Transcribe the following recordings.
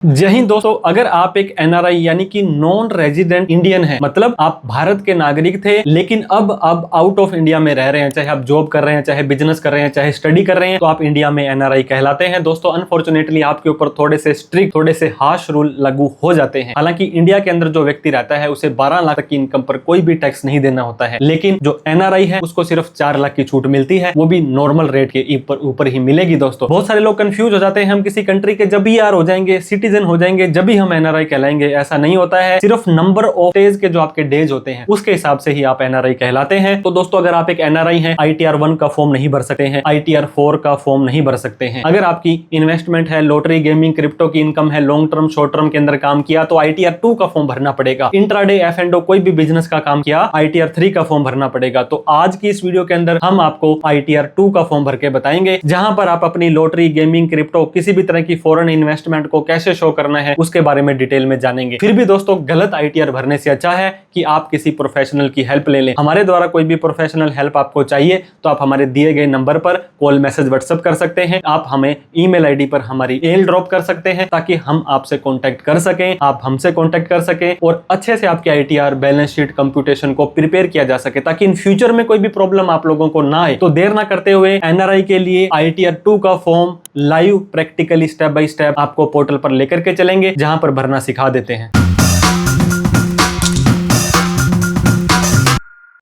जय हिंद दोस्तों, अगर आप एक एनआरआई यानी कि नॉन रेजिडेंट इंडियन हैं, मतलब आप भारत के नागरिक थे लेकिन अब आउट ऑफ इंडिया में रह रहे हैं, चाहे आप जॉब कर रहे हैं, चाहे बिजनेस कर रहे हैं, चाहे स्टडी कर रहे हैं, तो आप इंडिया में एनआरआई कहलाते हैं। दोस्तों अनफॉर्चुनेटली आपके ऊपर थोड़े से स्ट्रिक्ट, थोड़े से हार्श रूल लागू हो जाते हैं। हालांकि इंडिया के अंदर जो व्यक्ति रहता है उसे 12 लाख तक की इनकम पर कोई भी टैक्स नहीं देना होता है, लेकिन जो एनआरआई है उसको सिर्फ 4 लाख की छूट मिलती है, वो भी नॉर्मल रेट के ऊपर ही मिलेगी। दोस्तों बहुत सारे लोग कंफ्यूज हो जाते हैं, हम किसी कंट्री के जब भी यार हो जाएंगे, सिटीजन हो जाएंगे, जब भी हम एनआरआई कहलाएंगे। ऐसा नहीं होता है, सिर्फ नंबर ऑफ डेज के जो आपके डेज होते हैं उसके हिसाब से ही आप एनआरआई कहलाते हैं। तो दोस्तों अगर आप एक एनआरआई हैं, आईटीआर 1 का फॉर्म नहीं भर सकते हैं, आईटीआर 4 का फॉर्म नहीं भर सकते हैं। अगर आपकी इन्वेस्टमेंट है, लॉटरी, गेमिंग, क्रिप्टो की इनकम है, लॉन्ग टर्म, शॉर्ट टर्म के अंदर काम किया तो आईटीआर 2 का फॉर्म भरना पड़ेगा। इंट्राडे, एफ&ओ कोई भी बिजनेस का काम किया, आईटीआर 3 का फॉर्म भरना पड़ेगा। तो आज की इस वीडियो के अंदर हम आपको आईटीआर 2 का फॉर्म भर के बताएंगे, जहां पर आप अपनी लॉटरी, गेमिंग, क्रिप्टो, किसी भी तरह की फॉरेन इन्वेस्टमेंट को कैसे शो करना है उसके बारे में डिटेल में जानेंगे। फिर भी दोस्तों गलत आईटीआर भरने से अच्छा है कि आप किसी प्रोफेशनल की हेल्प ले लें। हमारे द्वारा कोई भी प्रोफेशनल हेल्प आपको चाहिए तो आप हमारे दिए गए नंबर पर कॉल, मैसेज, व्हाट्सएप कर सकते हैं। आप हमें ईमेल आईडी पर हमारी मेल ड्रॉप कर सकते हैं ताकि हम आपसे कांटेक्ट कर सकें, आप हमसे कांटेक्ट कर सकें और अच्छे से आपकी आईटीआर, बैलेंस शीट, कंप्यूटेशन को प्रिपेयर किया जा सके ताकि इन फ्यूचर में कोई भी प्रॉब्लम आप लोगों को ना आए। तो देर ना करते हुए एनआरआई के लिए आईटीआर 2 का form live practically step by step आपको पोर्टल पर लेकर के चलेंगे, जहां पर भरना सिखा देते हैं।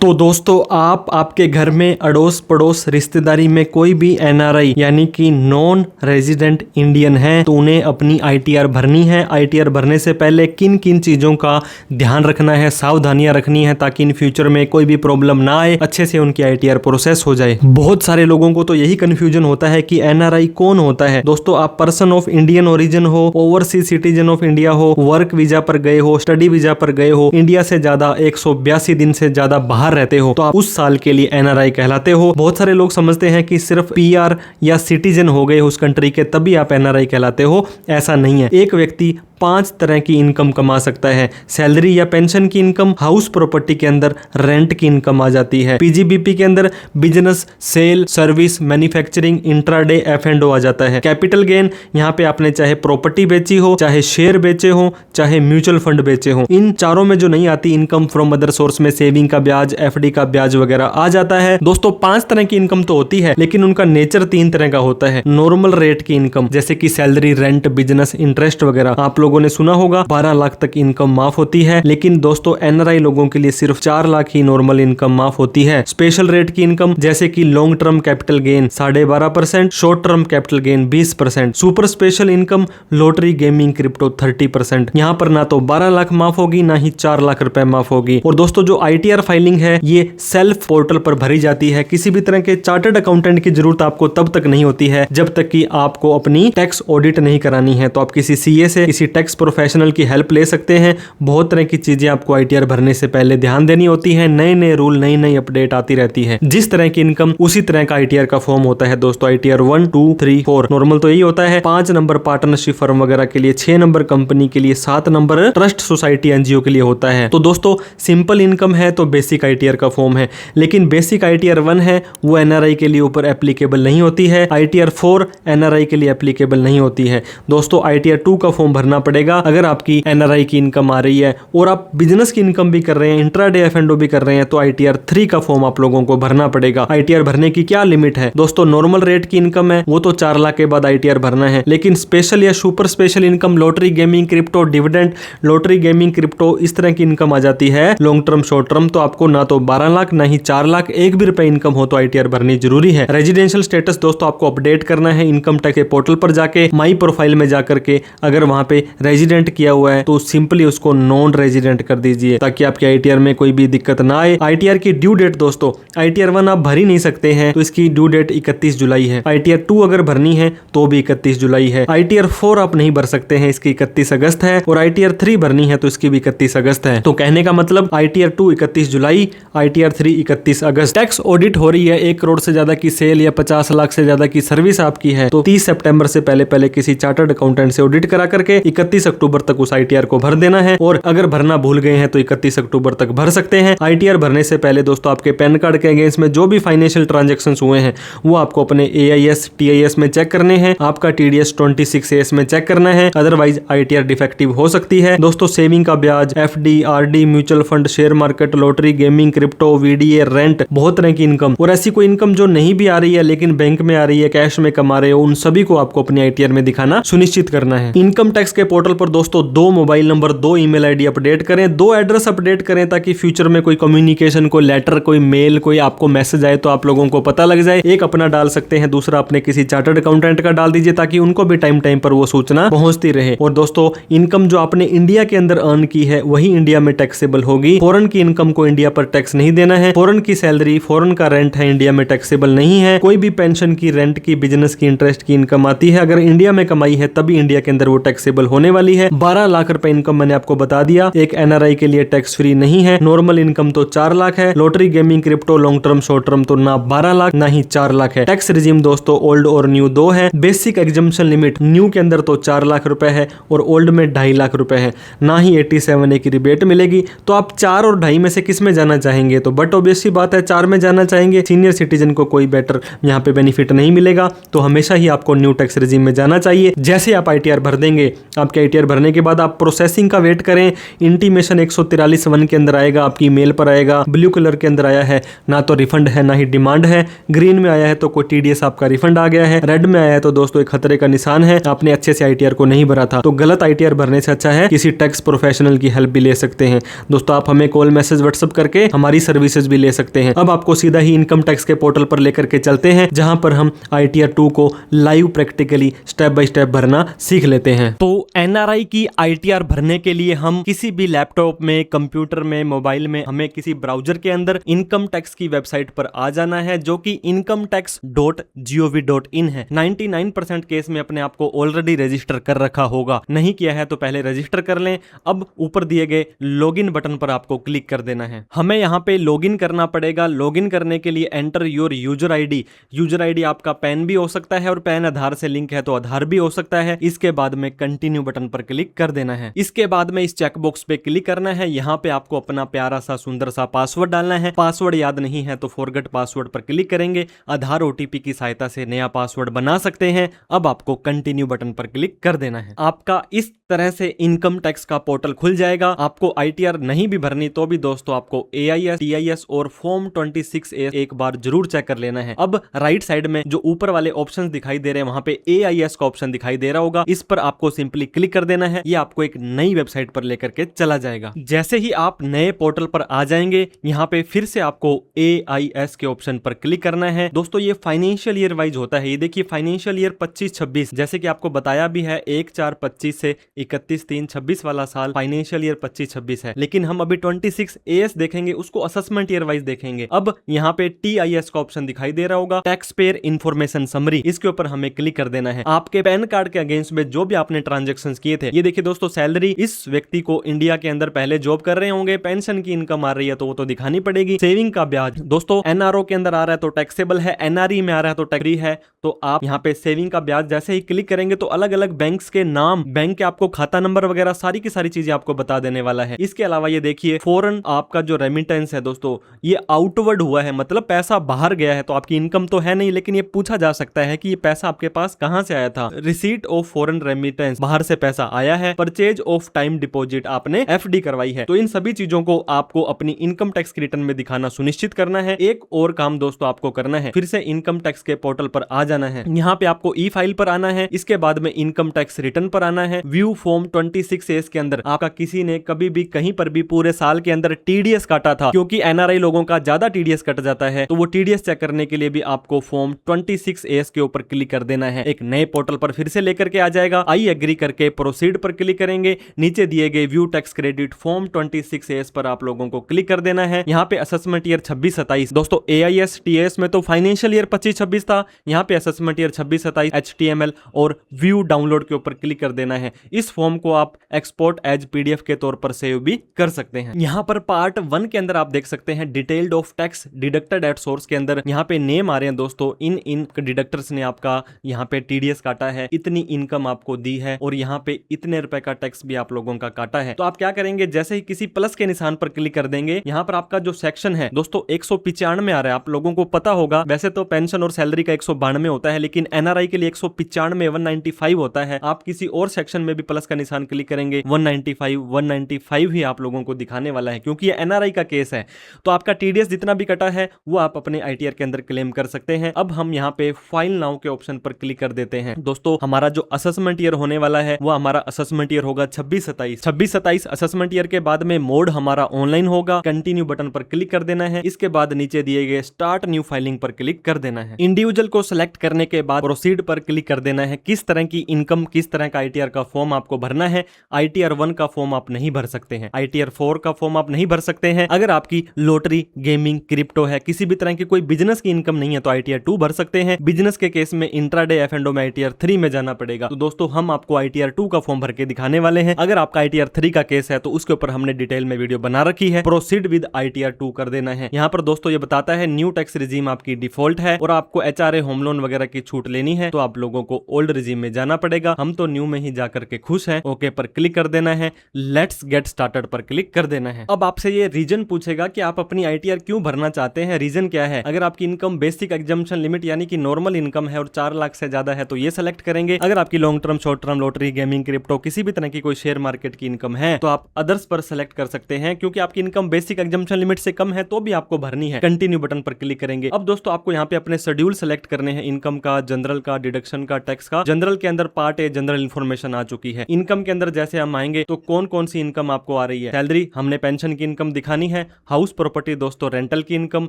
तो दोस्तों आप आपके घर में अड़ोस पड़ोस रिश्तेदारी में कोई भी एनआरआई यानी कि नॉन रेजिडेंट इंडियन है तो उन्हें अपनी आईटीआर भरनी है। आईटीआर भरने से पहले किन किन चीज़ों का ध्यान रखना है, सावधानियां रखनी है ताकि इन फ्यूचर में कोई भी प्रॉब्लम ना आए, अच्छे से उनकी आईटीआर प्रोसेस हो जाए। बहुत सारे लोगों को तो यही कन्फ्यूजन होता है कि एनआरआई कौन होता है। दोस्तों आप पर्सन ऑफ इंडियन ओरिजिन हो, ओवरसीज सिटीजन ऑफ इंडिया हो, वर्क वीजा पर गए हो, स्टडी वीजा पर गए हो, इंडिया से ज्यादा 182 दिन से ज्यादा बाहर रहते हो तो आप उस साल के लिए एनआरआई कहलाते हो। बहुत सारे लोग समझते हैं कि सिर्फ पीआर या सिटीजन हो गए उस कंट्री के तभी आप एनआरआई कहलाते हो। ऐसा नहीं है। एक व्यक्ति 5 तरह की इनकम कमा सकता है। सैलरी या पेंशन की इनकम, हाउस प्रॉपर्टी के अंदर रेंट की इनकम आ जाती है, पीजीबीपी के अंदर business, sale, service, manufacturing, intraday, एफ&ओ आ जाता है। कैपिटल गेन, यहाँ पे आपने चाहे प्रॉपर्टी बेची हो, चाहे शेयर बेचे हो, चाहे म्यूचुअल फंड बेचे हो। इन चारों में जो नहीं आती इनकम फ्रॉम अदर सोर्स में सेविंग का ब्याज, एफडी का ब्याज वगैरह आ जाता है। दोस्तों 5 तरह की इनकम तो होती है लेकिन उनका नेचर 3 तरह का होता है। नॉर्मल रेट की इनकम जैसे कि सैलरी, रेंट, बिजनेस, इंटरेस्ट वगैरह आप लोगों ने सुना होगा 12 लाख तक इनकम माफ होती है, लेकिन दोस्तों एनआरआई लोगों के लिए सिर्फ 4 लाख ही नॉर्मल इनकम माफ होती है। स्पेशल रेट की इनकम जैसे कि long term capital gain 12.5%, short term capital gain 20%, super special income, lottery, gaming, crypto 30%। यहाँ पर ना तो 12 लाख माफ होगी ना ही 4 लाख रुपए माफ होगी। और दोस्तों जो आईटीआर फाइलिंग है ये सेल्फ पोर्टल पर भरी जाती है। किसी भी तरह के चार्टर्ड अकाउंटेंट की जरूरत आपको तब तक नहीं होती है जब तक कि आपको अपनी टैक्स ऑडिट नहीं करानी है। तो आप किसी सीए से, किसी टैक्स प्रोफेशनल की हेल्प ले सकते हैं। बहुत तरह की चीजें आपको आईटीआर भरने से पहले ध्यान देनी होती है। नए नए रूल, नई नई अपडेट आती रहती है। जिस तरह की इनकम उसी तरह का आईटीआर का फॉर्म होता है। दोस्तों आईटीआर 1, 2, 3, 4 नॉर्मल तो यही होता है। 5 नंबर पार्टनरशिप फर्म वगैरह के लिए, 6 नंबर कंपनी के लिए, 7 नंबर ट्रस्ट सोसाइटी एनजीओ के लिए होता है। तो दोस्तों सिंपल इनकम है तो बेसिक आईटीआर का फॉर्म है, लेकिन बेसिक आईटीआर 1 है वो एनआरआई के लिए ऊपर एप्लीकेबल नहीं होती है। आईटीआर 4 एनआरआई के लिए एप्लीकेबल नहीं होती है। दोस्तों आईटीआर 2 का फॉर्म भरना पड़ेगा अगर आपकी एनआरआई की इनकम आ रही है और आप बिजनेस की इनकम भी कर रहे हैं, इंट्राडे, एफ&ओ भी कर रहे हैं, तो आईटीआर 3 का फॉर्म आप लोगों को भरना पड़ेगा। आईटीआर भरने की क्या लिमिट है दोस्तों? नॉर्मल रेट की इनकम है वो तो 4 लाख के बाद आईटीआर भरना है, लेकिन स्पेशल या super special income, lottery, gaming, crypto, dividend, lottery, gaming, crypto इस तरह की इनकम आ जाती है लॉन्ग टर्म, शॉर्ट टर्म, तो आपको ना तो 12 लाख ना ही 4 लाख, एक भी रुपए इनकम हो तो आईटीआर भरनी जरूरी है। रेजिडेंशियल स्टेटस दोस्तों आपको अपडेट करना है इनकम टैक्स के पोर्टल पर जाके, माई प्रोफाइल में जाकर के अगर वहां पे रेजिडेंट किया हुआ है तो सिंपली उसको नॉन रेजिडेंट कर दीजिए ताकि आपके आईटीआर में कोई भी दिक्कत ना आए। आईटीआर की ड्यू डेट दोस्तों, आईटीआर 1 आप भर ही नहीं सकते हैं तो इसकी ड्यू डेट 31 जुलाई है। आईटीआर 2 अगर भरनी है तो भी 31 जुलाई है। आईटीआर 4 आप नहीं भर सकते हैं, इसकी 31 अगस्त है, और आईटीआर 3 भरनी है तो इसकी भी 31 अगस्त है। तो कहने का मतलब आईटीआर 2 31 जुलाई, ITR 3 31 अगस्त। टैक्स ऑडिट हो रही है, 1 करोड़ से ज्यादा की सेल या 50 लाख से ज्यादा की सर्विस आपकी है तो 30 सितंबर से पहले किसी चार्टर्ड अकाउंटेंट से ऑडिट करा करके 31 अक्टूबर तक उस ITR को भर देना है। और अगर भरना भूल गए हैं तो 31 अक्टूबर तक भर सकते हैं। ITR भरने से पहले दोस्तों आपके पैन कार्ड के अगेंस्ट में जो भी फाइनेंशियल ट्रांजेक्शन हुए हैं वो आपको अपने AIS TIS में चेक करने हैं। आपका TDS 26AS में चेक करना है, अदरवाइज ITR डिफेक्टिव हो सकती है। दोस्तों सेविंग का ब्याज, FD RD mutual fund, share market, lottery, gaming, crypto, VDA, rent, बहुत तरह की इनकम और ऐसी कोई इनकम जो नहीं भी आ रही है लेकिन बैंक में आ रही है, कैश में कमा रहे हो, उन सभी को आपको अपनी ITR में दिखाना सुनिश्चित करना है। इनकम टैक्स के पोर्टल पर दोस्तों 2 mobile number, 2 email ID update करें, 2 एड्रेस अपडेट करें ताकि फ्यूचर में कोई कम्युनिकेशन, कोई लेटर, कोई मेल, कोई आपको मैसेज आए तो आप लोगों को पता लग जाए। एक अपना डाल सकते हैं, दूसरा अपने किसी चार्टर्ड अकाउंटेंट का डाल दीजिए ताकि उनको भी टाइम टाइम पर वो सूचना पहुंचती रहे। और दोस्तों इनकम जो आपने इंडिया के अंदर अर्न की है वही इंडिया में टैक्सेबल होगी। फॉरेन की इनकम को इंडिया पर टैक्स नहीं देना है। फॉरेन की सैलरी, फॉरेन का रेंट है, इंडिया में टैक्सेबल नहीं है। कोई भी पेंशन की, रेंट की, बिजनेस की, इंटरेस्ट की इनकम आती है, अगर इंडिया में कमाई है तभी इंडिया के अंदर वो टैक्सेबल होने वाली है। 12 लाख रुपए इनकम मैंने आपको बता दिया। एक NRI के लिए टैक्स फ्री नहीं है। नॉर्मल इनकम तो 4 लाख है। Lottery, gaming, crypto, long term, short term तो ना 12 लाख ना ही 4 लाख है। टैक्स रिजीम दोस्तों ओल्ड और न्यू 2 है। बेसिक एग्जम्पशन लिमिट न्यू के अंदर तो 4 लाख रुपए है और ओल्ड में 2.5 लाख रुपए है। ना ही 87A की रिबेट मिलेगी। तो आप 4 और 2.5 में से किस में जाना चाहेंगे? तो बट ऑब्वियस सी बात है 4 में जाना चाहेंगे। सीनियर सिटीजन को कोई बेटर यहाँ पे बेनिफिट नहीं मिलेगा तो हमेशा ही आपको न्यू टैक्स रिजीम में जाना चाहिए। जैसे आप ITR भर देंगे, आपके ITR भरने के बाद आप प्रोसेसिंग का वेट करें। इंटीमेशन 143(1) के अंदर आएगा, आपकी मेल पर आएगा। ब्लू कलर के अंदर आया है, ना तो रिफंड है ना ही डिमांड है। ग्रीन में आया है तो कोई TDS आपका रिफंड आ गया है। रेड में आया है तो दोस्तों एक खतरे का निशान है, आपने अच्छे से ITR को नहीं भरा था। तो गलत ITR भरने से अच्छा है किसी टैक्स प्रोफेशनल की हेल्प भी ले सकते हैं। दोस्तों आप हमें कॉल, मैसेज, व्हाट्सएप करके हमारी सर्विसेज भी ले सकते हैं। अब आपको सीधा ही इनकम टैक्स के पोर्टल पर लेकर के चलते हैं जहां पर हम ITR 2 को live practically step by step भरना सीख लेते हैं। तो NRI की ITR भरने के लिए हम किसी भी लैपटॉप में, कंप्यूटर में, मोबाइल में हमें किसी ब्राउजर के अंदर इनकम टैक्स की वेबसाइट पर आ जाना है जो कि incometax.gov.in है। 99% केस में अपने आप को ऑलरेडी रजिस्टर कर रखा होगा। नहीं किया है तो पहले रजिस्टर कर लें। अब ऊपर दिए गए लॉगिन बटन पर आपको क्लिक कर देना है। हमें यहाँ पे लॉगिन करना पड़ेगा। लॉगिन करने के लिए enter your user ID। User ID आपका पैन भी हो सकता है और पैन आधार से लिंक है तो आधार भी हो सकता है। इसके बाद में कंटिन्यू बटन पर क्लिक कर देना है। इसके बाद में इस चेकबॉक्स पे क्लिक करना है। यहाँ पे आपको अपना प्यारा सा सुंदर सा पासवर्ड डालना है। पासवर्ड याद नहीं है तो फॉरगेट पासवर्ड पर क्लिक करेंगे। आधार OTP की सहायता से नया पासवर्ड बना सकते हैं। अब आपको कंटिन्यू बटन पर क्लिक कर देना है। आपका इस तरह से इनकम टैक्स का पोर्टल खुल जाएगा। आपको ITR नहीं भी भरनी तो भी दोस्तों आपको AIS, TIS और फॉर्म 26A एक बार जरूर चेक कर लेना है। अब राइट साइड में जो ऊपर वाले ऑप्शंस दिखाई दे रहे हैं वहां पे AIS का ऑप्शन दिखाई दे रहा होगा। इस पर आपको सिंपली क्लिक कर देना है। ये आपको एक नई वेबसाइट पर लेकर के चला जाएगा। जैसे ही आप नए पोर्टल पर आ जाएंगे यहाँ पे फिर से आपको AIS के ऑप्शन पर क्लिक करना है। दोस्तों ये फाइनेंशियल ईयर वाइज होता है। ये देखिए फाइनेंशियल ईयर 25-26 जैसे कि आपको बताया भी है 1/4/25 से 31/3/26 वाला साल फाइनेंशियल ईयर 25-26 है। लेकिन हम अभी 26AS देखेंगे, उसको असेसमेंट ईयर वाइज देखेंगे। अब यहाँ पे TIS का ऑप्शन दिखाई दे रहा होगा, टैक्स पेयर इन्फॉर्मेशन समरी। इसके ऊपर हमें क्लिक कर देना है। आपके पैन कार्ड के अगेंस्ट में जो भी आपने ट्रांजेक्शन किए थे, ये देखिए दोस्तों सैलरी, इस व्यक्ति को इंडिया के अंदर पहले जॉब कर रहे होंगे, पेंशन की इनकम आ रही है तो वो तो दिखानी पड़ेगी। सेविंग का ब्याज दोस्तों NRO के अंदर आ रहा है तो टैक्सेबल है, NRE में आ रहा है तो टैक्स फ्री है। तो आप यहाँ पे सेविंग का ब्याज जैसे ही क्लिक करेंगे तो अलग अलग बैंक्स के नाम, बैंक के आपको खाता नंबर वगैरह सारी की सारी चीजें आपको बता देने वाला है। इसके अलावा ये देखिए फॉरेन आपका जो रेमिटेंस है दोस्तों ये आउटवर्ड हुआ है, मतलब पैसा बाहर गया है। तो आपकी इनकम तो है नहीं लेकिन ये पूछा जा सकता है कि ये पैसा आपके पास कहां से आया था। रिसीट ऑफ फॉरेन रेमिटेंस, बाहर से पैसा आया है। परचेज ऑफ टाइम डिपॉजिट, आपने FD करवाई है। तो इन सभी चीजों को आपको अपनी इनकम टैक्स की रिटर्न में दिखाना सुनिश्चित करना है। एक और काम दोस्तों आपको करना है, फिर से इनकम टैक्स के पोर्टल पर आ जाना है। यहाँ पे आपको ई फाइल पर आना है। इसके बाद में इनकम टैक्स रिटर्न पर आना है। व्यू फॉर्म 26A के अंदर आपका किसी ने कभी भी कहीं पर भी पूरे साल के अंदर TDS काटा था, क्योंकि NRI लोगों का ज्यादा TDS कट जाता है, तो वो TDS चेक करने के लिए भी आपको फॉर्म 26A के ऊपर क्लिक कर देना है। एक नए पोर्टल पर फिर से लेकर के आ जाएगा। आई एग्री करके प्रोसीड पर क्लिक करेंगे। नीचे दिए गए view tax credit form 26A पर आप लोगों को क्लिक कर देना है। यहाँ पे असेसमेंट ईयर 26-27 दोस्तों AIS TIS में तो फाइनेंशियल ईयर 25-26 था। यहाँ पे असेसमेंट ईयर 26-27 HTML और व्यू डाउनलोड के ऊपर क्लिक कर देना है। इस इस फॉर्म को आप एक्सपोर्ट एज पीडीएफ के तौर पर सेव भी कर सकते हैं। यहाँ पर पार्ट 1 के अंदर आप देख सकते हैं detailed of tax deducted at source के अंदर यहाँ पे नेम आ रहे हैं दोस्तों, इन डिडक्टर्स ने आपका यहाँ पे टीडीएस काटा है, इतनी इनकम आपको दी है और यहाँ पे इतने रुपए का टैक्स भी आप लोगों का काटा है। तो आप क्या करेंगे, जैसे ही किसी प्लस के निशान पर क्लिक कर देंगे, यहाँ पर आपका जो सेक्शन है दोस्तों 195 आ रहा है। आप लोगों को पता होगा वैसे तो पेंशन और सैलरी का 192 होता है, लेकिन एनआरआई के लिए 195 195 होता है। आप किसी और सेक्शन में भी प्लस का निशान क्लिक करेंगे 195 ही आप लोगों को दिखाने वाला है, क्योंकि ये एनआरआई का केस है। तो आपका टीडीएस जितना भी कटा है वो आप अपने आईटीआर के अंदर क्लेम कर सकते हैं। अब हम यहाँ पे फाइल नाउ के ऑप्शन पर क्लिक कर देते हैं। दोस्तों हमारा जो असेसमेंट ईयर होने वाला है वो हमारा असेसमेंट ईयर होगा 26-27 असेसमेंट ईयर के बाद में मोड हमारा ऑनलाइन होगा। कंटिन्यू बटन पर क्लिक कर देना है। इसके बाद नीचे दिए गए स्टार्ट न्यू फाइलिंग पर क्लिक कर देना है। इंडिविजुअल को सिलेक्ट करने के बाद प्रोसीड पर क्लिक कर देना है। किस तरह की इनकम, किस तरह का आईटीआर का फॉर्म आपको भरना है। आईटीआर 1 का फॉर्म आप नहीं भर सकते हैं, आईटीआर 4 का फॉर्म आप नहीं भर सकते हैं। अगर आपकी लॉटरी, गेमिंग, क्रिप्टो है, किसी भी तरह की कोई बिजनेस की इनकम नहीं है तो आईटीआर 2 भर सकते हैं। बिजनेस के केस में इंट्राडे एफ&ओ में आईटीआर 3 में जाना पड़ेगा। तो दोस्तों हम आपको आईटीआर 2 का फॉर्म भर के दिखाने वाले हैं। अगर आपका आईटीआर 3 का केस है तो उसके ऊपर हमने डिटेल में वीडियो बना रखी है। प्रोसीड विद आईटीआर 2 कर देना है। यहाँ पर दोस्तों ये बताता है न्यू टैक्स रिजीम आपकी डिफॉल्ट है और आपको एचआरए होम लोन वगैरह की छूट लेनी है तो आप लोगों को ओल्ड रिजीम में जाना पड़ेगा। हम तो न्यू में ही जाकर के खुश हैं। ओके पर क्लिक कर देना है। लेट्स गेट स्टार्टेड पर क्लिक कर देना है। अब आपसे ये रीजन पूछेगा कि आप अपनी आईटीआर क्यों भरना चाहते हैं, रीजन क्या है। अगर आपकी इनकम बेसिक एग्जम्पशन लिमिट यानी कि नॉर्मल इनकम है और 4 लाख से ज्यादा है तो ये सेलेक्ट करेंगे। अगर आपकी long term, short term, lottery, gaming, crypto, किसी भी तरह की कोई शेयर मार्केट की इनकम है तो आप अदर्स पर सेलेक्ट कर सकते हैं, क्योंकि आपकी इनकम बेसिक एग्जम्पशन लिमिट से कम है तो भी आपको भरनी है। कंटिन्यू बटन पर क्लिक करेंगे। अब दोस्तों आपको यहाँ पे अपने शेड्यूल सेलेक्ट करने हैं, इनकम का, जनरल का, डिडक्शन का, टैक्स का। जनरल के अंदर पार्ट ए जनरल इन्फॉर्मेशन आ चुकी है। इनकम के अंदर जैसे हम आएंगे तो कौन कौन सी इनकम आपको आ रही है। सैलरी, हमने पेंशन की इनकम दिखानी है। हाउस प्रॉपर्टी दोस्तों रेंटल की इनकम।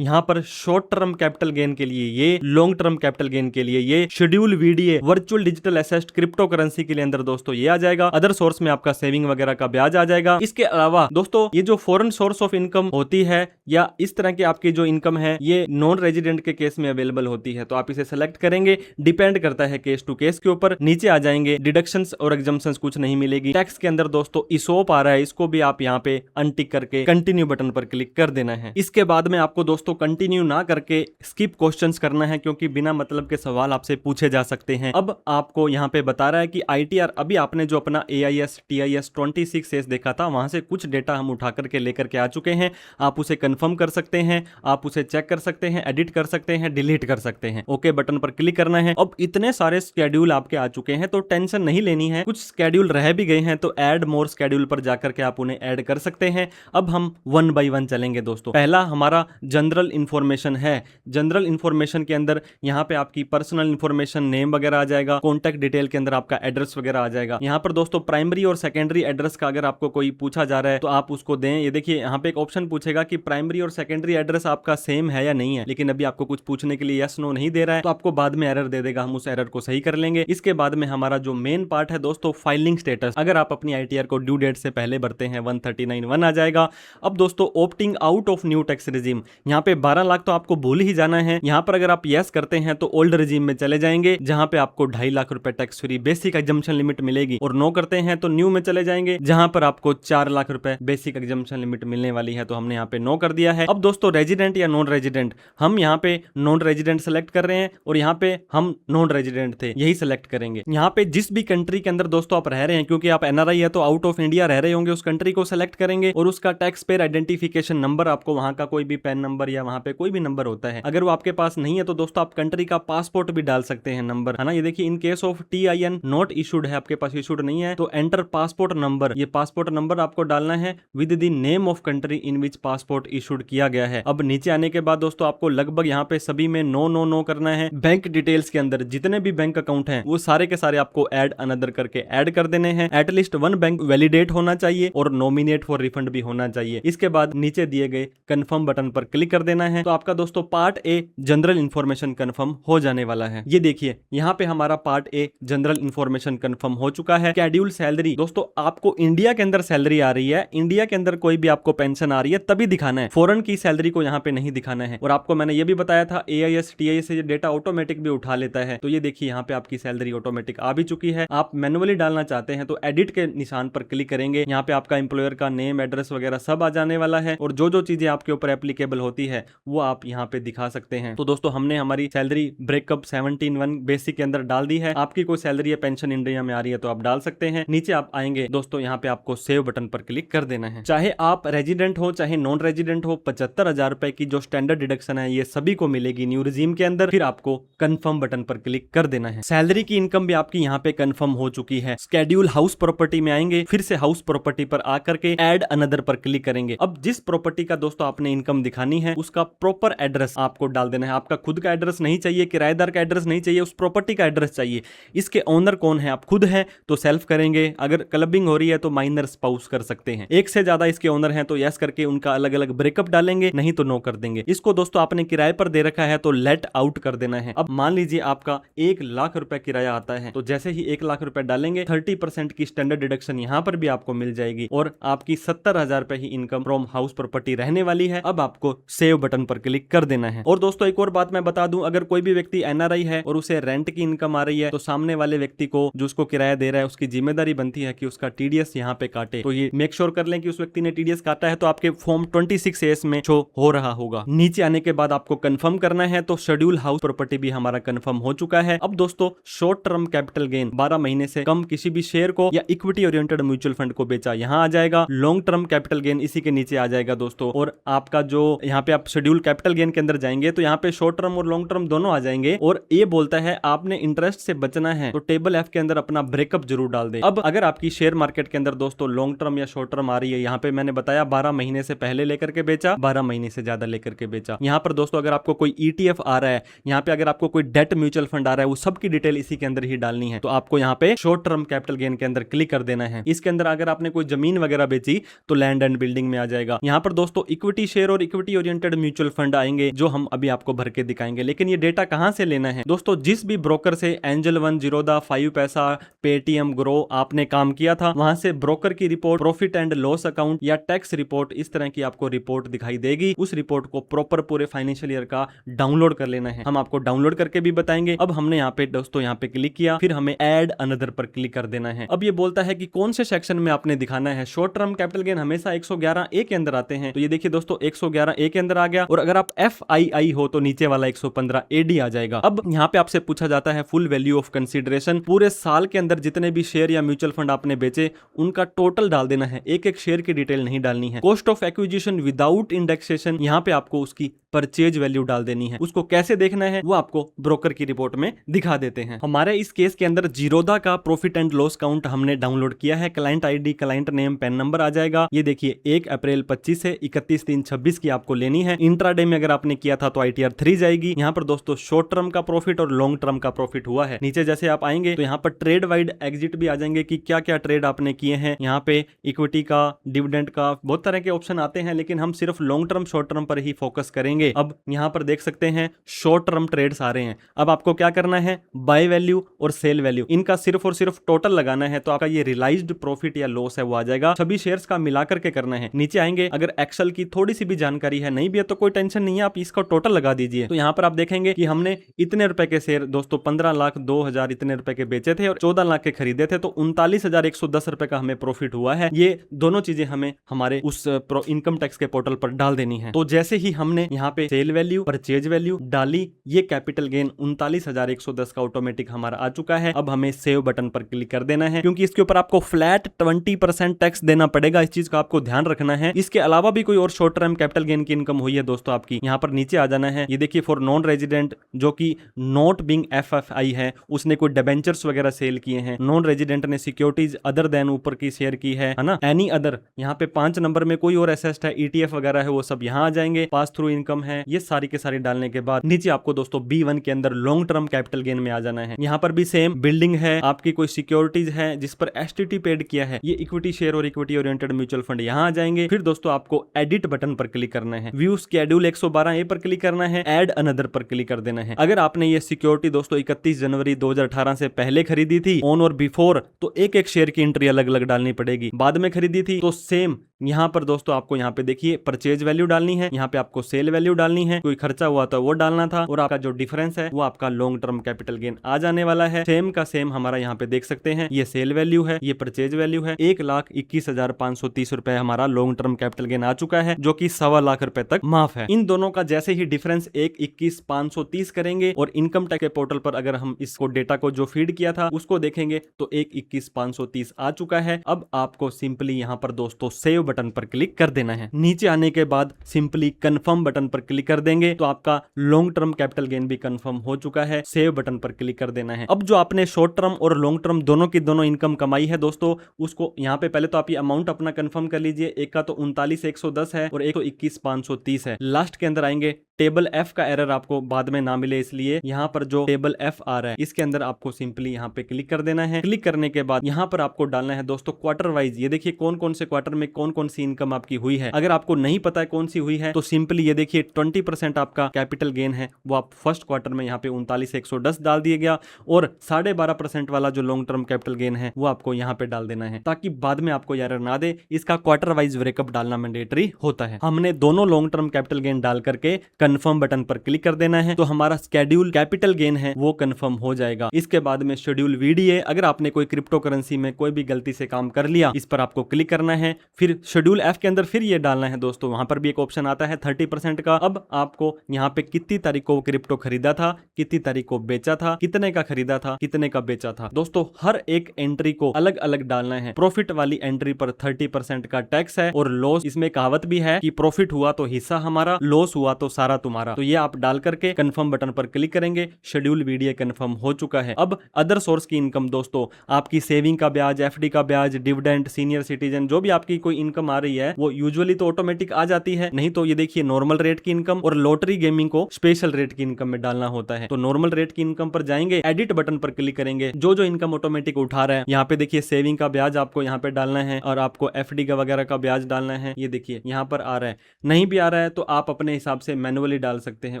यहाँ पर शॉर्ट टर्म कैपिटल गेन के लिए ये, लॉन्ग टर्म कैपिटल गेन के लिए ये, schedule VDA, virtual digital asset, crypto currency के लिए अंदर दोस्तों ये आ जाएगा। अदर सोर्स में आपका सेविंग वगैरह का ब्याज आ जाएगा। इसके अलावा दोस्तों ये जो फॉरेन सोर्स ऑफ इनकम होती है या इस तरह की आपकी जो इनकम है ये नॉन रेजिडेंट के केस में अवेलेबल होती है, तो आप इसे सेलेक्ट करेंगे। डिपेंड करता है केस टू केस के ऊपर। नीचे आ जाएंगे, डिडक्शंस और एग्जम्पशंस कुछ नहीं मिलेगी। टैक्स के अंदर दोस्तों इसोप आ रहा है, इसको भी आप यहाँ पे अनटिक करके कंटिन्यू बटन पर क्लिक कर देना है। इसके बाद में आपको दोस्तों कंटिन्यू ना करके स्किप क्वेश्चंस करना है, क्योंकि बिना मतलब के सवाल आपसे पूछे जा सकते हैं। अब आपको यहाँ पे बता रहा है कि आईटीआर, अभी आपने जो अपना AIS TIS 26S देखा था वहां से कुछ डेटा हम उठा करके लेकर के आ चुके हैं। आप उसे कंफर्म कर सकते हैं, आप उसे चेक कर सकते हैं, एडिट कर सकते हैं, डिलीट कर सकते हैं। ओके बटन पर क्लिक करना है। अब इतने सारे स्केड्यूल आपके आ चुके हैं तो टेंशन नहीं लेनी है। कुछ स्केड्यूल रह भी गए हैं तो ऐड मोर स्केड्यूल पर जाकर के आप उन्हें ऐड कर सकते हैं। अब हम 1 बाय 1 चलेंगे दोस्तों। पहला हमारा जनरल इंफॉर्मेशन है। जनरल इंफॉर्मेशन के अंदर यहाँ पे आपकी पर्सनल इंफॉर्मेशन, नेम वगैरह आ जाएगा। कॉन्टैक्ट डिटेल के अंदर आपका एड्रेस वगैरह आ जाएगा। यहाँ पर दोस्तों प्राइमरी और सेकेंडरी एड्रेस का अगर आपको कोई पूछा जा रहा है तो आप उसको दें। ये देखिए यहाँ पे एक ऑप्शन पूछेगा कि प्राइमरी और सेकेंडरी एड्रेस आपका सेम है या नहीं है, लेकिन अभी आपको कुछ पूछने के लिए यस नो नहीं दे रहा है तो आपको बाद में एरर दे देगा। हम उस एरर को सही कर लेंगे। इसके बाद में हमारा जो मेन पार्ट है दोस्तों फाइलिंग स्टेटस। अगर आप अपनी आईटीआर को ड्यू डेट से पहले भरते हैं 139(1) आ जाएगा। अब दोस्तों opting out of new tax regime, यहाँ पे 12 लाख तो आपको भूल ही जाना है। यहाँ पर अगर आप यस करते हैं तो ओल्ड रिजीम में चले जाएंगे जहां पे आपको 2.5 लाख रुपए tax free basic exemption limit मिलेगी, और नो करते हैं तो न्यू में चले जाएंगे जहां पर आपको 4 लाख रुपए बेसिक एग्जम्पशन लिमिट मिलने वाली है। तो हमने यहाँ पे नो कर दिया है। अब दोस्तों रेजिडेंट या नॉन रेजिडेंट, हम यहाँ पे नॉन रेजिडेंट सेलेक्ट कर रहे हैं और यहाँ पे हम नॉन रेजिडेंट थे, यही सेलेक्ट करेंगे। यहाँ पे जिस भी कंट्री के अंदर दोस्तों आप रह रहे हैं, क्योंकि आप एनआरआई है तो आउट ऑफ इंडिया रह रहे होंगे, उस कंट्री को सेलेक्ट करेंगे और उसका टैक्स पेयर आइडेंटिफिकेशन नंबर, आपको वहां का कोई भी पैन नंबर या वहां पे कोई भी नंबर होता है, अगर वो आपके पास नहीं है तो दोस्तों आप कंट्री का पासपोर्ट भी डाल सकते हैं नंबर, है ना। ये देखिए in case of TIN not issued है, आपके पास इशूड नहीं है तो एंटर पासपोर्ट नंबर, ये पासपोर्ट नंबर आपको डालना है with the name of country in which passport issued किया गया है। अब नीचे आने के बाद दोस्तों आपको लगभग यहाँ पे सभी में नो नो नो करना है। बैंक डिटेल्स के अंदर जितने भी बैंक अकाउंट हैं वो सारे के सारे आपको ऐड अनदर करके ऐड कर देने हैं। एटलीस्ट 1 बैंक वैलिडेट होना चाहिए और नॉमिनेट फॉर रिफंड भी होना चाहिए। इसके बाद नीचे दिए गए कंफर्म बटन पर क्लिक कर देना है। तो आपका दोस्तों part a general information confirm हो जाने वाला है। ये देखिए यहाँ पे हमारा part a general information confirm हो चुका है। शेड्यूल सैलरी दोस्तों, आपको इंडिया के अंदर सैलरी आ रही है, इंडिया के अंदर कोई भी आपको पेंशन आ रही है तभी दिखाना है, फॉरेन की सैलरी को यहाँ पे नहीं दिखाना है। और आपको मैंने ये भी बताया था AIS TIS से डेटा ऑटोमेटिक भी उठा लेता है। तो ये देखिए यहाँ पे आपकी सैलरी ऑटोमेटिक आ भी चुकी है। आप मैनुअली डालना डालना चाहते हैं तो एडिट के निशान पर क्लिक करेंगे। यहाँ पे आपका एम्प्लॉयर का नेम, एड्रेस वगैरह सब आ जाने वाला है और जो जो चीजें आपके ऊपर एप्लीकेबल होती है वो आप यहाँ पे दिखा सकते हैं। तो दोस्तों हमने हमारी सैलरी ब्रेकअप 17(1) बेसिक के अंदर डाल दी है। आपकी कोई सैलरी या पेंशन इंडिया में आ रही है तो आप डाल सकते हैं। नीचे आप आएंगे दोस्तों, यहाँ पे आपको सेव बटन पर क्लिक कर देना है। चाहे आप रेजिडेंट हो चाहे नॉन रेजिडेंट हो, 75,000 रुपए की जो स्टैंडर्ड डिडक्शन है ये सभी को मिलेगी न्यू रिजीम के अंदर। फिर आपको कंफर्म बटन पर क्लिक कर देना है। सैलरी की इनकम भी आपकी यहाँ पे कंफर्म हो चुकी है। शेड्यूल हाउस प्रॉपर्टी में आएंगे, फिर से हाउस प्रॉपर्टी पर आकर के ऐड अनदर पर क्लिक करेंगे। अब जिस प्रॉपर्टी का दोस्तों आपने इनकम दिखानी है उसका प्रॉपर एड्रेस आपको डाल देना है। आपका खुद का एड्रेस नहीं चाहिए, किराएदार का एड्रेस नहीं चाहिए, उस प्रॉपर्टी का एड्रेस चाहिए। इसके ओनर कौन है, आप खुद हैं तो सेल्फ करेंगे, अगर क्लबिंग हो रही है तो माइनर स्पाउस कर सकते हैं। एक से ज्यादा इसके ओनर हैं तो यस करके उनका अलग अलग ब्रेकअप डालेंगे, नहीं तो नो कर देंगे। इसको दोस्तों आपने किराए पर दे रखा है तो लेट आउट कर देना है। अब मान लीजिए आपका 1 लाख रुपए किराया आता है तो जैसे ही 1 लाख रुपए डालेंगे 30% की स्टैंडर्ड डिडक्शन यहाँ पर भी आपको मिल जाएगी और आपकी 70,000 रुपए ही इनकम फ्रॉम हाउस प्रॉपर्टी रहने वाली है। अब आपको सेव बटन पर क्लिक कर देना है। और दोस्तों एक और बात मैं बता दूं, अगर कोई भी व्यक्ति एनआरआई है और उसे रेंट की इनकम आ रही है तो सामने वाले व्यक्ति को जो उसको किराया दे रहा है उसकी जिम्मेदारी बनती है कि उसका टीडीएस यहाँ पे काटे। तो ये मेक श्योर कर लें कि उस व्यक्ति ने टीडीएस काटा है तो आपके फॉर्म 26A में शो हो रहा होगा। नीचे आने के बाद आपको कंफर्म करना है तो शेड्यूल हाउस प्रॉपर्टी भी हमारा कंफर्म हो चुका है। अब दोस्तों शॉर्ट टर्म कैपिटल गेन 12 महीने से कम किसी भी शेयर को या इक्विटी ओरिएंटेड म्यूचुअल फंड को बेचा, यहाँ आ जाएगा। लॉन्ग टर्म कैपिटल गेन इसी के नीचे आ जाएगा दोस्तों। और आपका जो यहाँ पे आप शेड्यूल कैपिटल गेन के अंदर जाएंगे तो यहाँ पे शॉर्ट टर्म और लॉन्ग टर्म दोनों आ जाएंगे और ये बोलता है आपने इंटरेस्ट से बचना है तो टेबल एफ के अंदर अपना ब्रेकअप जरूर डाल दे। अब अगर आपकी शेयर मार्केट के अंदर दोस्तों लॉन्ग टर्म या शॉर्ट टर्म आ रही है, यहाँ पे मैंने बताया 12 महीने से पहले लेकर के बेचा, 12 महीने से ज्यादा लेकर के बेचा। यहाँ पर दोस्तों अगर आपको कोई ETF आ रहा है, यहाँ पे अगर आपको कोई डेट म्यूचुअल फंड आ रहा है, वो सब की डिटेल इसी के अंदर ही डालनी है। तो आपको यहाँ पे शॉर्ट टर्म कैपिटल गेन के अंदर क्लिक कर देना है। इसके अंदर अगर आपने कोई जमीन वगैरह बेची तो लैंड एंड बिल्डिंग में आ जाएगा। यहाँ पर दोस्तों इक्विटी शेयर और इक्विटी ओरिएंटेड म्यूचुअल फंड आएंगे जो हम अभी आपको भर के दिखाएंगे। लेकिन ये डेटा कहां से लेना है दोस्तों, जिस भी ब्रोकर से एंजल वन, जीरोधा, 5 पैसा, पेटीएम, ग्रो आपने काम किया था वहां से ब्रोकर की report, profit and loss account या टैक्स रिपोर्ट, इस तरह की आपको रिपोर्ट दिखाई देगी। उस रिपोर्ट को प्रॉपर पूरे फाइनेंशियल ईयर का डाउनलोड कर लेना है। हम आपको डाउनलोड करके भी बताएंगे। अब हमने यहाँ पे दोस्तों यहाँ पे क्लिक किया, फिर हमें ऐड अनदर पर क्लिक कर देना है। अब ये बोलता है कि कौन से सेक्शन में आपने दिखाना है। शॉर्ट टर्म कैपिटल गेन हमेशा 111A के अंदर आते हैं, तो ये देखिए दोस्तों 111A के अंदर आ गया। और अगर आप FII हो तो नीचे वाला 115AD आ जाएगा। अब यहाँ पे आपसे पूछा जाता है फुल वैल्यू ऑफ कंसीडरेशन, पूरे साल के अंदर जितने भी शेयर या म्यूचुअल फंड आपने बेचे उनका टोटल डाल देना है, एक एक शेयर की डिटेल नहीं डालनी है। Cost of acquisition without indexation, यहाँ पे आपको उसकी परचेज वैल्यू डाल देनी है। उसको कैसे देखना है वो आपको ब्रोकर की रिपोर्ट में दिखा देते हैं। हमारे इस केस के अंदर जीरोधा का प्रॉफिट एंड लॉस काउंट हमने डाउनलोड किया है। Client ID, client name, PAN number आ जाएगा। ये देखिए 1 अप्रैल 25 से 31/3/26 की आपको लेनी है। इंट्राडे में अगर आपने किया था तो ITR 3 जाएगी। यहाँ पर दोस्तों शॉर्ट टर्म का प्रॉफिट और लॉन्ग टर्म का प्रॉफिट हुआ है। नीचे जैसे आप आएंगे तो यहाँ पर ट्रेड वाइड एग्जिट भी आ जाएंगे कि क्या क्या ट्रेड आपने किए हैं। यहाँ पे इक्विटी का, डिविडेंड का, बहुत तरह के ऑप्शन आते हैं, लेकिन हम सिर्फ लॉन्ग टर्म शॉर्ट टर्म पर ही फोकस करेंगे। अब यहाँ पर देख सकते हैं शॉर्ट टर्म ट्रेड्स आ रहे हैं। अब आपको क्या करना है, बाय वैल्यू और सेल वैल्यू इनका सिर्फ और सिर्फ टोटल लगाना है, तो आपका ये रियलाइज्ड प्रॉफिट या लॉस है वो आ जाएगा। सभी शेयर्स का मिलाकर के करना है। नीचे आएंगे, अगर एक्सेल की थोड़ी सी भी जानकारी है, नहीं भी है तो कोई टेंशन नहीं है, आप इसका टोटल लगा दीजिए। तो यहाँ पर आप देखेंगे कि हमने इतने रुपए के शेयर दोस्तों 15,02,000 इतने रुपए के बेचे थे और 14 लाख के खरीदे थे, तो 39,110 रुपए का हमें प्रॉफिट हुआ है। ये दोनों चीजें हमें हमारे उस इनकम टैक्स के पोर्टल पर डाल देनी है। तो जैसे ही हमने यहाँ पे सेल वैल्यू, परचेज वैल्यू डाली, ये कैपिटल गेन 39,110 का ऑटोमेटिक हमारा आ चुका है। अब हमें सेव बटन पर क्लिक कर देना है, क्योंकि इसके ऊपर आपको फ्लैट 20% टैक्स देना पड़ेगा। इस चीज का आपको ध्यान रखना है। इसके अलावा भी कोई और शॉर्ट टर्म कैपिटल गेन की इनकम हुई है दोस्तों आपकी, यहाँ पर नीचे आ जाना है। ये देखिए फॉर नॉन रेजिडेंट जो कि नॉट बिंग FFI है, उसने कोई डिबेंचर्स वगैरह सेल किए हैं। नॉन रेजिडेंट ने सिक्योरिटीज अदर देन ऊपर की शेयर की है ना, एनी अदर। यहाँ पे 5 नंबर में कोई और एसेट है, ETF वगैरह है, वो सब यहाँ आ जाएंगे। पास थ्रू इनकम है, ये सारी के सारी डालने के बाद नीचे आपको दोस्तों B1 के अंदर लॉन्ग टर्म कैपिटल गेन में आ जाना है। यहाँ पर भी सेम बिल्डिंग है, आपकी कोई सिक्योरिटीज है जिस पर STT पेड किया है, ये इक्विटी शेयर और इक्विटी ओरिएंटेड म्यूचुअल फंड यहाँ आ जाएंगे। फिर दोस्तों आपको एडिट बटन पर क्लिक करना है, व्यू शेड्यूल 112A पर क्लिक करना है, ऐड अनदर पर क्लिक कर देना है। अगर आपने ये सिक्योरिटी दोस्तों 31 जनवरी 2018 से पहले खरीदी थी ऑन और बिफोर, तो एक एक शेयर की एंट्री अलग अलग डालनी पड़ेगी। बाद में खरीदी थी तो सेम यहाँ पर दोस्तों आपको यहाँ पे देखिए परचेज वैल्यू डालनी है, यहाँ पे आपको सेल वैल्यू डालनी है, कोई खर्चा हुआ तो वो डालना था, और आपका जो डिफरेंस है वो आपका लॉन्ग टर्म कैपिटल गेन आ जाने वाला है। सेम का सेम हमारा यहाँ पे देख सकते हैं, ये सेल वैल्यू है, ये परचेज वैल्यू है। 1,21,530 रुपए हमारा लॉन्ग टर्म कैपिटल गेन आ चुका है, जो कि 1.25 लाख रुपए तक माफ है। इन दोनों का जैसे ही डिफरेंस 1,21,530 करेंगे और इनकम टैक्स के पोर्टल पर अगर हम इसको डेटा को जो फीड किया था उसको देखेंगे तो 1,21,530 आ चुका है। अब आपको सिंपली यहाँ पर दोस्तों सेव बटन पर क्लिक कर देना है। नीचे आने के बाद सिंपली कंफर्म बटन पर क्लिक कर देंगे तो आपका लॉन्ग टर्म कैपिटल गेन भी कंफर्म हो चुका है। सेव बटन पर क्लिक कर देना है। अब जो आपने शॉर्ट टर्म और लॉन्ग टर्म दोनों की दोनों इनकम कमाई है दोस्तों, उसको यहाँ पे पहले तो आप ये अमाउंट अपना कंफर्म कर लीजिए। एक का तो 39,110 है और एक तो 21,530 है। लास्ट के अंदर आएंगे, टेबल एफ का एरर आपको बाद में ना मिले इसलिए यहाँ पर जो टेबल एफ आ रहा है इसके अंदर आपको सिंपली यहाँ पे क्लिक कर देना है। क्लिक करने के बाद यहाँ पर आपको डालना है दोस्तों क्वार्टर वाइज। ये देखिए कौन कौन से क्वार्टर में कौन कौन सी इनकम आपकी हुई है। अगर आपको नहीं पता है कौन सी हुई है तो सिंपली ये देखिए 20% आपका कैपिटल गेन है वो आप फर्स्ट क्वार्टर में यहाँ पे 39,110 डाल दिया गया, और 12.5% वाला जो लॉन्ग टर्म कैपिटल गेन है वो आपको यहाँ पे डाल देना है, ताकि बाद में आपको एरर ना दे। इसका क्वार्टर वाइज ब्रेकअप डालना मैंडेटरी होता है। हमने दोनों लॉन्ग टर्म कैपिटल गेन डाल करके कंफर्म बटन पर क्लिक कर देना है तो हमारा शेड्यूल कैपिटल गेन है वो कंफर्म हो जाएगा। इसके बाद में शेड्यूल वीडीए, अगर आपने कोई क्रिप्टो करेंसी में कोई भी गलती से काम कर लिया इस पर आपको क्लिक करना है। फिर शेड्यूल एफ के अंदर फिर ये डालना है दोस्तों, वहां पर भी एक ऑप्शन आता है 30% का। अब आपको यहाँ पे कितनी तारीख को क्रिप्टो खरीदा था, कितनी तारीख को बेचा था, कितने का खरीदा था, कितने का बेचा था। दोस्तों हर एक एंट्री को अलग अलग डालना है। प्रॉफिट वाली एंट्री पर 30% का टैक्स है, और लॉस, इसमें कहावत भी है कि प्रॉफिट हुआ तो हिस्सा हमारा, लॉस हुआ तो सारा तुम्हारा। तो ये आप डाल करके कंफर्म बटन पर क्लिक करेंगे। शेड्यूल वीडीए कंफर्म हो चुका है। अब अदर सोर्स की इनकम दोस्तों, आपकी सेविंग का ब्याज, एफडी का ब्याज, डिविडेंड, सीनियर सिटीजन, जो भी आपकी कोई इनकम आ रही है वो यूजुअली तो ऑटोमेटिक आ जाती है, नहीं तो ये देखिए नॉर्मल रेट की इनकम और लॉटरी गेमिंग को स्पेशल रेट की इनकम में डालना होता है। तो नॉर्मल रेट की इनकम पर जाएंगे, एडिट बटन पर क्लिक करेंगे, जो जो इनकम ऑटोमेटिक उठा रहा है यहाँ पे देखिए सेविंग का ब्याज आपको यहाँ पे डालना है, और आपको एफडी का वगैरह का ब्याज डालना है। ये देखिए यहाँ पर आ रहा है। नहीं भी आ रहा है तो आप अपने हिसाब से मैनुअली डाल सकते हैं।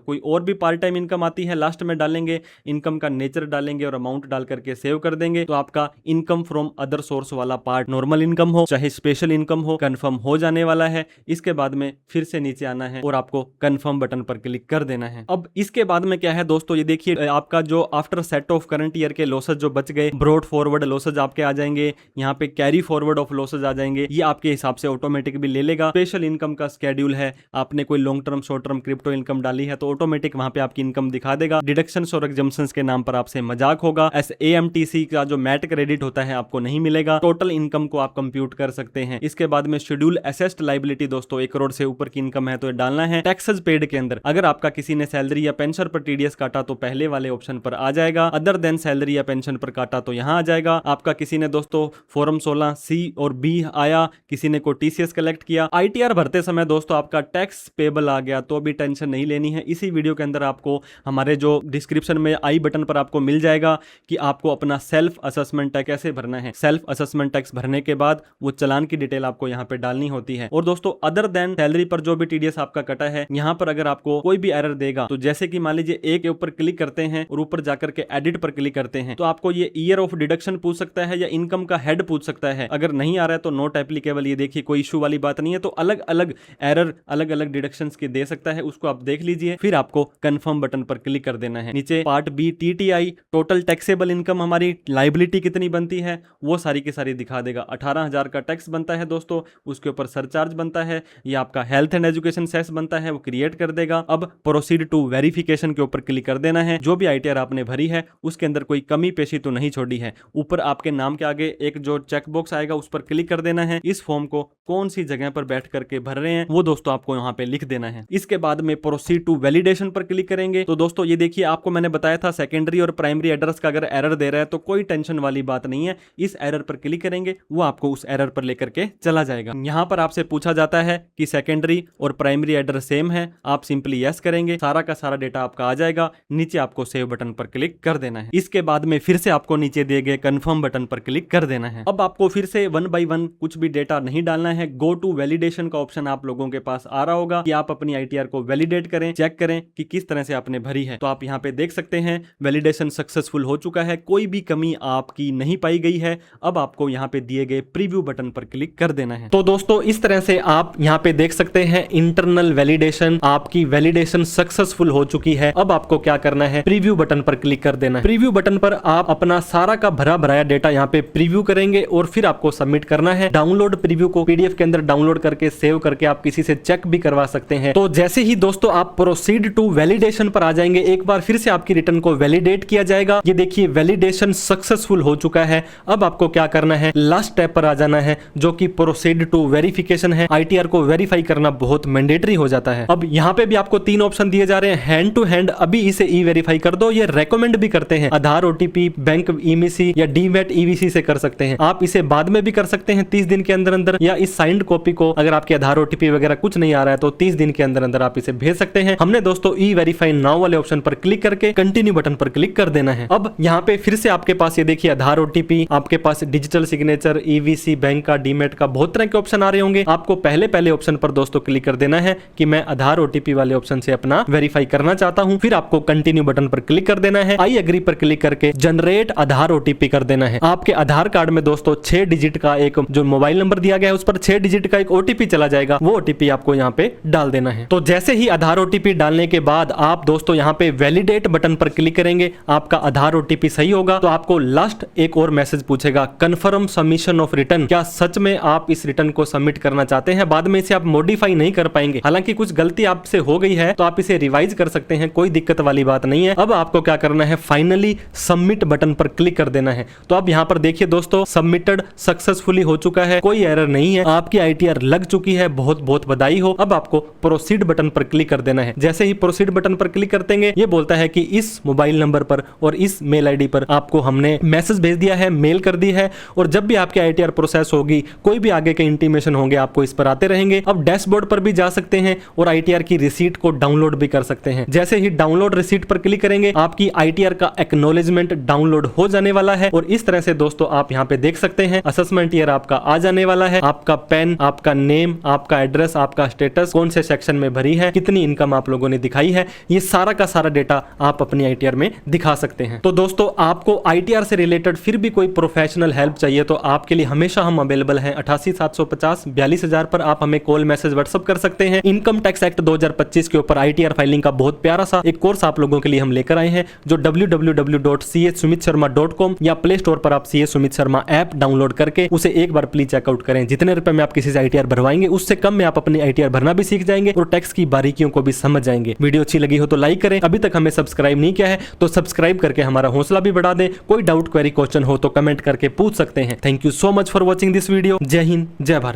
कोई और भी पार्ट टाइम इनकम आती है लास्ट में डालेंगे, इनकम का नेचर डालेंगे और अमाउंट डाल करके सेव कर देंगे। तो आपका इनकम फ्रॉम अदर सोर्स वाला पार्ट, नॉर्मल इनकम हो चाहे स्पेशल इनकम हो, कंफर्म हो जाने वाला है। इसके बाद में फिर से नीचे आना है और आपको कंफर्म बटन पर क्लिक कर देना है। अब इसके बाद में क्या है दोस्तों, ये देखिए आपका जो after set of current year के लॉसेज जो बच गए, ब्रॉड फॉरवर्ड लॉसेज आपके आ जाएंगे, यहाँ पे कैरी फॉरवर्ड ऑफ लॉसेज आ जाएंगे। ये आपके हिसाब से ऑटोमेटिक भी ले लेगा। स्पेशल इनकम का स्केड्यूल है, आपने कोई long term short term crypto income डाली है तो ऑटोमेटिक वहां पे आपकी इनकम दिखा देगा। डिडक्शंस और एग्जम्पशंस के नाम पर आपसे मजाक होगा। AMTC का जो मैट क्रेडिट होता है आपको नहीं मिलेगा। टोटल इनकम को आप कंप्यूट कर सकते हैं। इसके बाद में शेड्यूल असेस्ड लायबिलिटी दोस्तों, 1 करोड़ से ऊपर की इनकम है तो डालना है। टैक्सेस पेड के अंदर अगर आपका किसी ने सैलरी या पेंशन पर TDS काटा तो पहले वाले ऑप्शन पर आ जाएगा। अदर देन सैलरी या पेंशन पर काटा तो यहां आ जाएगा। आपका किसी ने दोस्तों फॉर्म 16C और B आया, किसी ने को TCS कलेक्ट किया, ITR भरते समय दोस्तों आपका टैक्स पेबल आ गया तो भी टेंशन नहीं लेनी है। इसी वीडियो के अंदर आपको हमारे जो डिस्क्रिप्शन में आई बटन पर आपको मिल जाएगा कि आपको अपना सेल्फ असेसमेंट टैक्स कैसे भरना है। सेल्फ असेसमेंट टैक्स भरने के बाद वो चालान की डिटेल आपको यहाँ पे डालनी होती है। और दोस्तों अदर देन सैलरी पर जो भी TDS आपका कटा है, यहाँ पर अगर आपको कोई भी एरर देगा तो जैसे कि मान लीजिए एक के ऊपर क्लिक करते हैं और ऊपर जाकर के एडिट पर क्लिक करते हैं तो आपको ये ईयर ऑफ डिडक्शन पूछ सकता है या इनकम का हेड पूछ सकता है। अगर नहीं आ रहा है तो नॉट एप्लीकेबल। ये देखिए कोई इशू वाली बात नहीं है। तो अलग अलग एरर अलग अलग डिडक्शंस के दे सकता है, उसको आप देख लीजिए। फिर आपको कंफर्म बटन पर क्लिक कर देना है। नीचे part B TTI, total taxable income, हमारी लायबिलिटी कितनी बनती है वो सारी की सारी दिखा देगा। 18,000 का टैक्स बनता है दोस्तों, उसके ऊपर सरचार्ज बनता है। ये आपका हेल्थ एंड एजुकेशन सेस बनता है, वो क्रिएट कर देगा। अब प्रोसीड टू वेरिफिकेशन के ऊपर क्लिक कर देना है। जो भी ITR आपने भरी है उसके अंदर कोई कमी पेशी तो नहीं छोड़ी है। ऊपर आपके नाम के आगे एक जो चेक बॉक्स आएगा उस पर क्लिक कर देना है। इस फॉर्म को कौन सी जगह पर बैठ करके भर रहे हैं वो दोस्तों आपको यहाँ पे लिख देना है। इसके बाद में प्रोसीड टू वैलिडेशन पर क्लिक करेंगे तो दोस्तों ये देखिए आपको मैंने बताया था सेकेंडरी और प्राइमरी एड्रेस का अगर एरर दे रहा है तो कोई टेंशन वाली बात नहीं है। इस एरर पर क्लिक करेंगे वो आपको उस एरर पर लेकर के चला जाएगा। यहाँ पर आपसे पूछा जाता है कि सेकेंडरी और प्राइमरी एड्रेस सेम है, आप सिंपली यस करेंगे, सारा का सारा डेटा आपका आ जाएगा। नीचे आपको सेव बटन पर क्लिक कर देना है। इसके बाद में फिर से आपको नीचे दिए गए कंफर्म बटन पर क्लिक कर देना है। अब आपको फिर से 1 by 1 कुछ भी डेटा नहीं डालना है। गो टू वैलिडेशन का ऑप्शन आप लोगों के पास आ रहा होगा कि आप अपनी ITR को वैलिडेट वैलिडेट करें, चेक करें कि किस तरह से आपने भरी है। तो आप यहाँ पे देख सकते हैं वैलिडेशन सक्सेसफुल हो चुका है, कोई भी कमी आपकी नहीं पाई गई है। अब आपको यहाँ पे दिए गए प्रीव्यू बटन पर क्लिक कर देना है। तो दोस्तों इस तरह से आप यहाँ पे देख सकते हैं इंटरनल वैलिडेशन, आपकी वैलिडेशन सक्सेसफुल हो चुकी है। अब आपको क्या करना है, प्रीव्यू बटन पर क्लिक कर देना है। प्रीव्यू बटन पर आप अपना सारा का भरा भराया डेटा यहाँ पे प्रीव्यू करेंगे और फिर आपको सबमिट करना है। डाउनलोड प्रीव्यू को पीडीएफ के अंदर डाउनलोड करके सेव करके आप किसी से चेक भी करवा सकते हैं। तो जैसे ही दोस्तों आप प्रोसीड टू वैलिडेशन पर आ जाएंगे, एक बार फिर से आपकी रिटर्न को वैलिडेट किया जाएगा। ये देखिए वैलिडेशन सक्सेसफुल हो चुका है। अब आपको क्या करना है, लास्ट स्टेप पर आ जाना है जो कि प्रोसीड टू वेरिफिकेशन है। आईटीआर को वेरीफाई करना बहुत मैंडेटरी हो जाता है। अब यहाँ पे भी आपको 3 ऑप्शन दिए जा रहे हैं। हैंड टू हैंड अभी इसे ई वेरीफाई कर दो, ये रेकमेंड भी करते हैं। आधार ओटीपी, बैंक ईमीसी या डीमैट ईवीसी से कर सकते हैं। आप इसे बाद में भी कर सकते हैं 30 दिन के अंदर अंदर, या इस साइंड कॉपी को अगर आपके आधार ओटीपी वगैरह कुछ नहीं आ रहा है तो 30 दिन के अंदर अंदर आप इसे भेज सकते हैं। हमने दोस्तों ई वेरीफाई नाउ वाले ऑप्शन पर क्लिक करके कंटिन्यू बटन पर क्लिक कर देना है। अब यहाँ पे फिर से आपके पास ये देखिए आधार ओटीपी, आपके पास डिजिटल सिग्नेचर, ईवीसी, बैंक का, डीमैट का, बहुत तरह के ऑप्शन आ रहे होंगे। आपको पहले ऑप्शन पर दोस्तों क्लिक कर देना है कि मैं आधार ओटीपी वाले ऑप्शन से अपना वेरीफाई करना चाहता हूं। फिर आपको कंटिन्यू बटन पर क्लिक कर देना है। आई एग्री पर क्लिक करके जनरेट आधार ओटीपी कर देना है। आपके आधार कार्ड में दोस्तों 6 डिजिट का एक जो मोबाइल नंबर दिया गया है उस पर 6 डिजिट का एक ओटीपी चला जाएगा, वो ओटीपी आपको यहाँ पे डाल देना है। तो जैसे ही आधार ओटीपी डालने के बाद आप दोस्तों यहाँ पे वैलिडेट बटन पर क्लिक करेंगे, आपका आधार ओटीपी सही होगा तो आपको लास्ट एक और मैसेज पूछेगा, कंफर्म सबमिशन ऑफ रिटर्न। क्या सच में आप इस रिटर्न को सबमिट करना चाहते हैं? बाद में इसे आप मॉडिफाई नहीं कर पाएंगे। हालांकि कुछ गलती आपसे हो गई है तो आप इसे रिवाइज कर सकते हैं, कोई दिक्कत वाली बात नहीं है। अब आपको क्या करना है, फाइनली सबमिट बटन पर क्लिक कर देना है। तो अब यहाँ पर देखिए दोस्तों सबमिटेड सक्सेसफुली हो चुका है, कोई एरर नहीं है, आपकी आईटीआर लग चुकी है, बहुत बहुत बधाई हो। अब आपको प्रोसीड बटन पर क्लिक कर देना है। जैसे ही प्रोसीड बटन पर क्लिक करते हैं ये बोलता है कि इस मोबाइल नंबर पर और इस मेल आईडी पर आपको हमने मैसेज भेज दिया है, मेल कर दी है, और जब भी आपकी आईटीआर प्रोसेस होगी कोई भी आगे के इंटीमेशन होंगे आपको इस पर आते रहेंगे। अब डैशबोर्ड पर भी जा सकते हैं और आईटीआर की रिसीट को डाउनलोड भी कर सकते हैं। जैसे ही डाउनलोड रिसीट पर क्लिक करेंगे आपकी आईटीआर का एक्नॉलेजमेंट डाउनलोड हो जाने वाला है। और इस तरह से दोस्तों आप यहाँ पे देख सकते हैं असेसमेंट ईयर आपका आ जाने वाला है, आपका पेन, आपका नेम, आपका एड्रेस, आपका स्टेटस, कौन से सेक्शन में भरी है, कितनी इनकम आप लोगों ने दिखाई है, ये सारा का सारा डेटा आप अपनी आईटीआर में दिखा सकते हैं। तो दोस्तों आपको आईटीआर से रिलेटेड फिर भी कोई प्रोफेशनल हेल्प चाहिए तो आपके लिए हमेशा हम अवेलेबल हैं। 88 750 42,000 पर आप हमें कॉल, मैसेज, व्हाट्सएप कर सकते हैं। इनकम टैक्स एक्ट 2025 के ऊपर आईटीआर फाइलिंग का बहुत प्यारा सा एक कोर्स आप लोगों के लिए हम लेकर आए हैं, जो www.csumitsharma.com या प्ले स्टोर पर आप CS Sumit Sharma app download करके उसे एक बार प्लीज चेकआउट करें। जितने रुपए में आप किसी से आईटीआर भरवाएंगे उससे कम में आप अपनी आईटीआर भरना भी सीख जाएंगे और टैक्स की बारीकियों को भी समझ जाएंगे। वीडियो अच्छी लगी हो तो लाइक करें, अभी तक हमें सब्सक्राइब नहीं किया है तो सब्सक्राइब करके हमारा हौसला भी बढ़ा दें। कोई डाउट, क्वेरी, क्वेश्चन हो तो कमेंट करके पूछ सकते हैं। Thank you so much for watching this video. जय हिंद, जय भारत।